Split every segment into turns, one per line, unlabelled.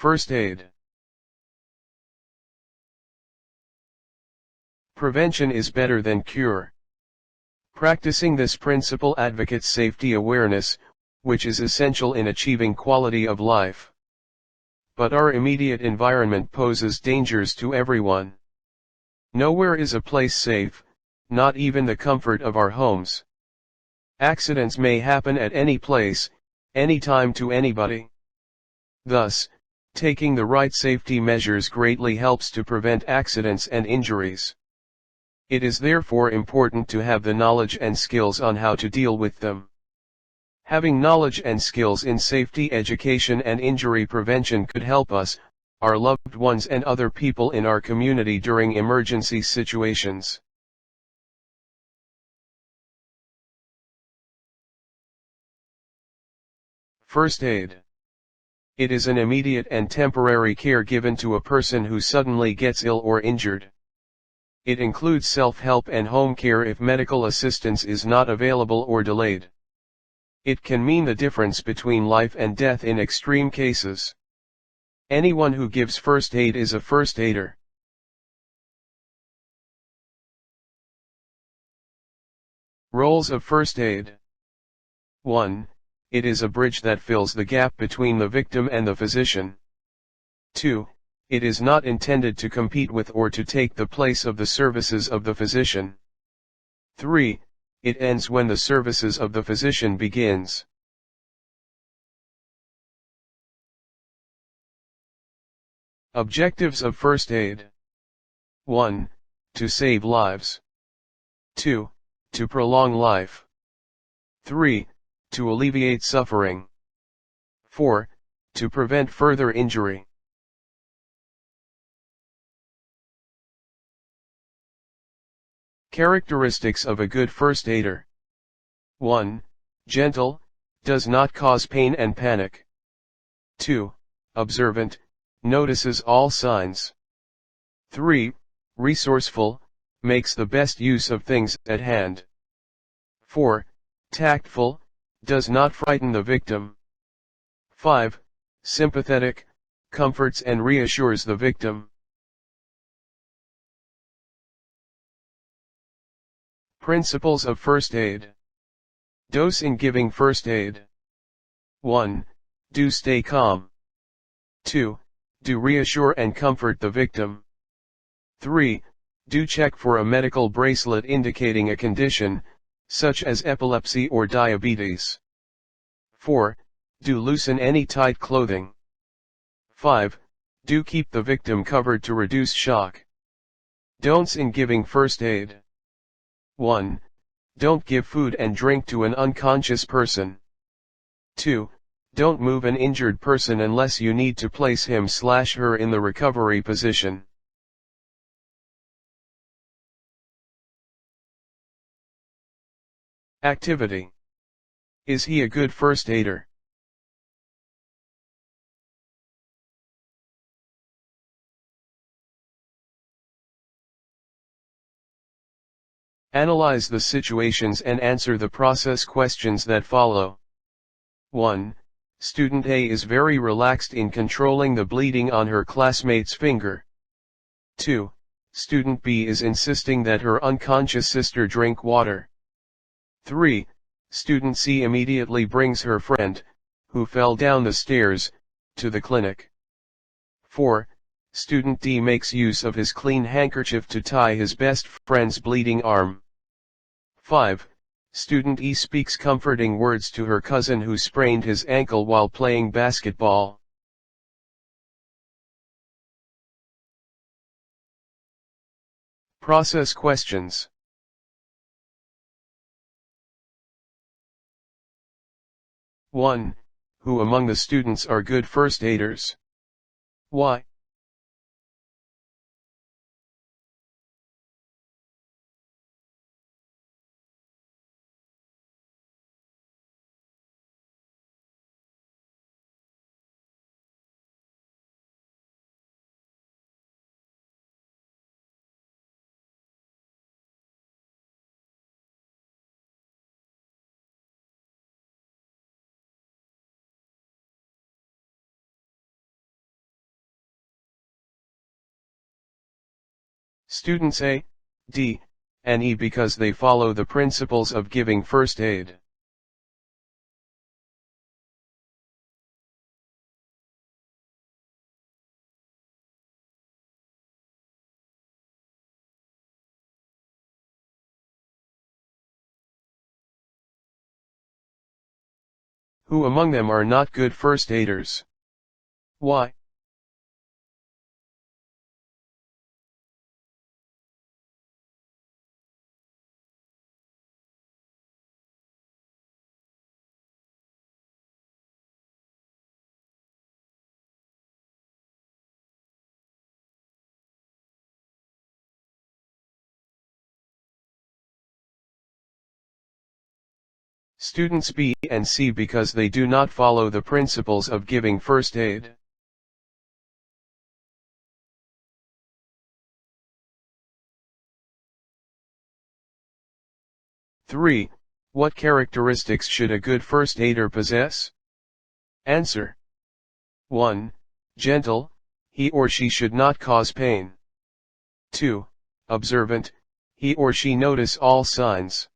First aid. Prevention is better than cure. Practicing this principle advocates safety awareness, which is essential in achieving quality of life. But our immediate environment poses dangers to everyone. Nowhere is a place safe, not even the comfort of our homes. Accidents may happen at any place, anytime to anybody. Thus, taking the right safety measures greatly helps to prevent accidents and injuries. It is therefore important to have the knowledge and skills on how to deal with them. Having knowledge and skills in safety education and injury prevention could help us, our loved ones and other people in our community during emergency situations. First aid. It is an immediate and temporary care given to a person who suddenly gets ill or injured. It includes self-help and home care if medical assistance is not available or delayed. It can mean the difference between life and death in extreme cases. Anyone who gives first aid is a first aider. Roles of first aid. 1. It is a bridge that fills the gap between the victim and the physician. 2. It is not intended to compete with or to take the place of the services of the physician. 3. It ends when the services of the physician begins. Objectives of first aid. 1. To save lives. 2. To prolong life. 3. To alleviate suffering. 4. To prevent further injury. Characteristics of a good first aider. 1. Gentle, does not cause pain and panic. 2. Observant, notices all signs. 3. Resourceful, makes the best use of things at hand. 4. Tactful, does not frighten the victim. 5. Sympathetic, comforts and reassures the victim. Principles of first aid. Dose in giving first aid. 1. Do stay calm. 2. Do reassure and comfort the victim. 3. Do check for a medical bracelet indicating a condition, such as epilepsy or diabetes. 4. Do loosen any tight clothing. 5. Do keep the victim covered to reduce shock. Don'ts in giving first aid. 1. Don't give food and drink to an unconscious person. 2. Don't move an injured person unless you need to place him/her in the recovery position. Activity. Is he a good first aider? Analyze the situations and answer the process questions that follow. 1. Student A is very relaxed in controlling the bleeding on her classmate's finger. 2. Student B is insisting that her unconscious sister drink water. 3. Student C immediately brings her friend, who fell down the stairs, to the clinic. 4. Student D makes use of his clean handkerchief to tie his best friend's bleeding arm. 5. Student E speaks comforting words to her cousin who sprained his ankle while playing basketball. Process questions. 1. Who among the students are good first aiders? Why? Students A, D, and E because they follow the principles of giving first aid. Who among them are not good first aiders? Why? Students B and C because they do not follow the principles of giving first aid. Three. What characteristics should a good first aider possess? Answer. 1. Gentle, he or she should not cause pain. 2. Observant, he or she notice all signs.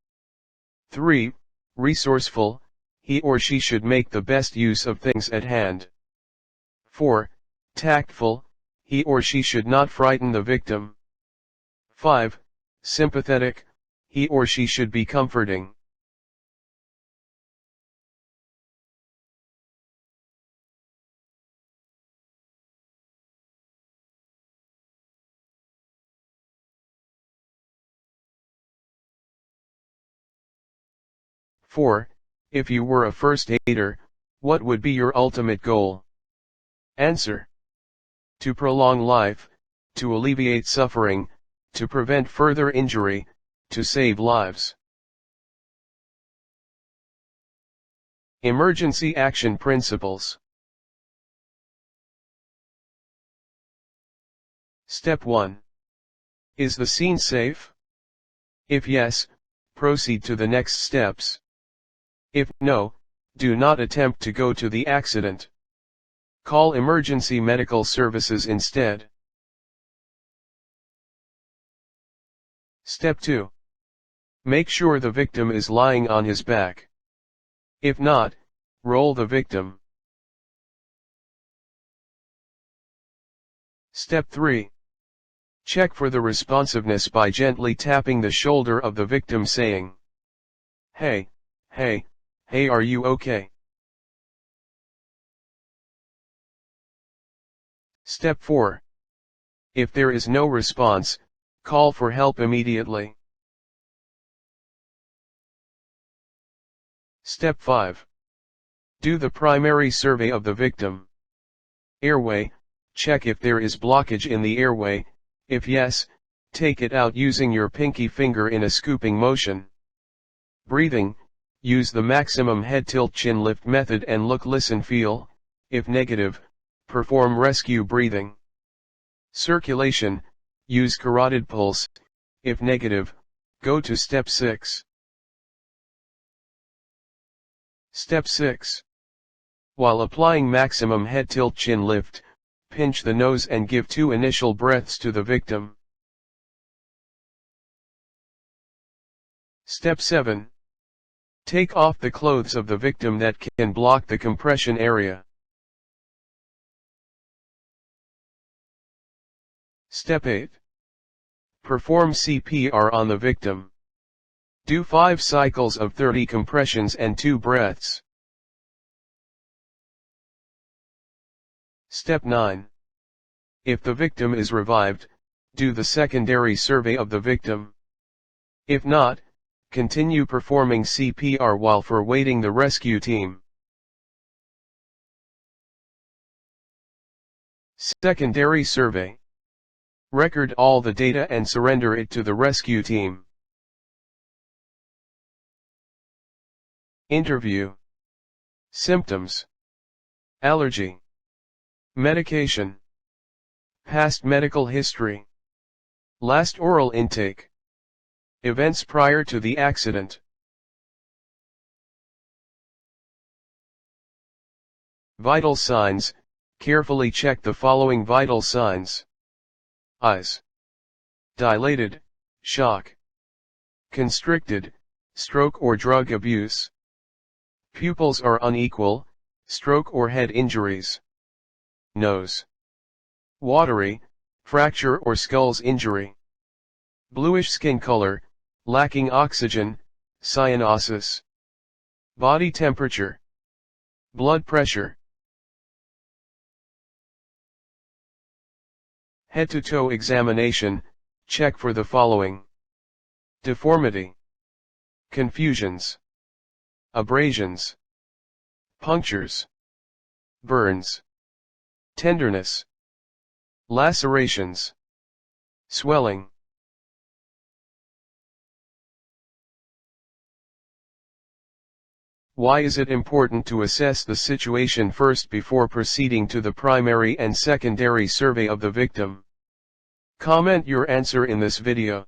3. Resourceful, he or she should make the best use of things at hand. 4. Tactful, he or she should not frighten the victim. 5. Sympathetic, he or she should be comforting. Four. If you were a first aider, what would be your ultimate goal? Answer. To prolong life, to alleviate suffering, to prevent further injury, to save lives. Emergency Action Principles. Step 1. Is the scene safe? If yes, proceed to the next steps. If no, do not attempt to go to the accident. Call emergency medical services instead. Step 2. Make sure the victim is lying on his back. If not, roll the victim. Step 3. Check for the responsiveness by gently tapping the shoulder of the victim saying, "Hey, hey, hey, are you okay?" Step 4. If there is no response, call for help immediately. Step 5. Do the primary survey of the victim. Airway, check if there is blockage in the airway. If yes, take it out using your pinky finger in a scooping motion. Breathing, use the maximum head tilt chin lift method and look, listen, feel. If negative, perform rescue breathing. Circulation, use carotid pulse. If negative, go to step 6. Step 6. While applying maximum head tilt chin lift, pinch the nose and give 2 initial breaths to the victim. Step 7. Take off the clothes of the victim that can block the compression area. Step 8. Perform CPR on the victim. Do 5 cycles of 30 compressions and 2 breaths. Step 9. If the victim is revived, do the secondary survey of the victim. If not, continue performing CPR while awaiting the rescue team. Secondary survey. Record all the data and surrender it to the rescue team. Interview. Symptoms. Allergy. Medication. Past medical history. Last oral intake. Events prior to the accident. Vital signs. Carefully check the following vital signs. Eyes. dilated, shock, constricted, stroke or drug abuse. Pupils are unequal, stroke or head injuries. Nose watery, fracture or skull's injury. Bluish skin color, lacking oxygen, cyanosis. Body temperature. Blood pressure. Head-to-toe examination, check for the following: deformity, confusions, abrasions, punctures, burns, tenderness, lacerations, swelling. Why is it important to assess the situation first before proceeding to the primary and secondary survey of the victim? Comment your answer in this video.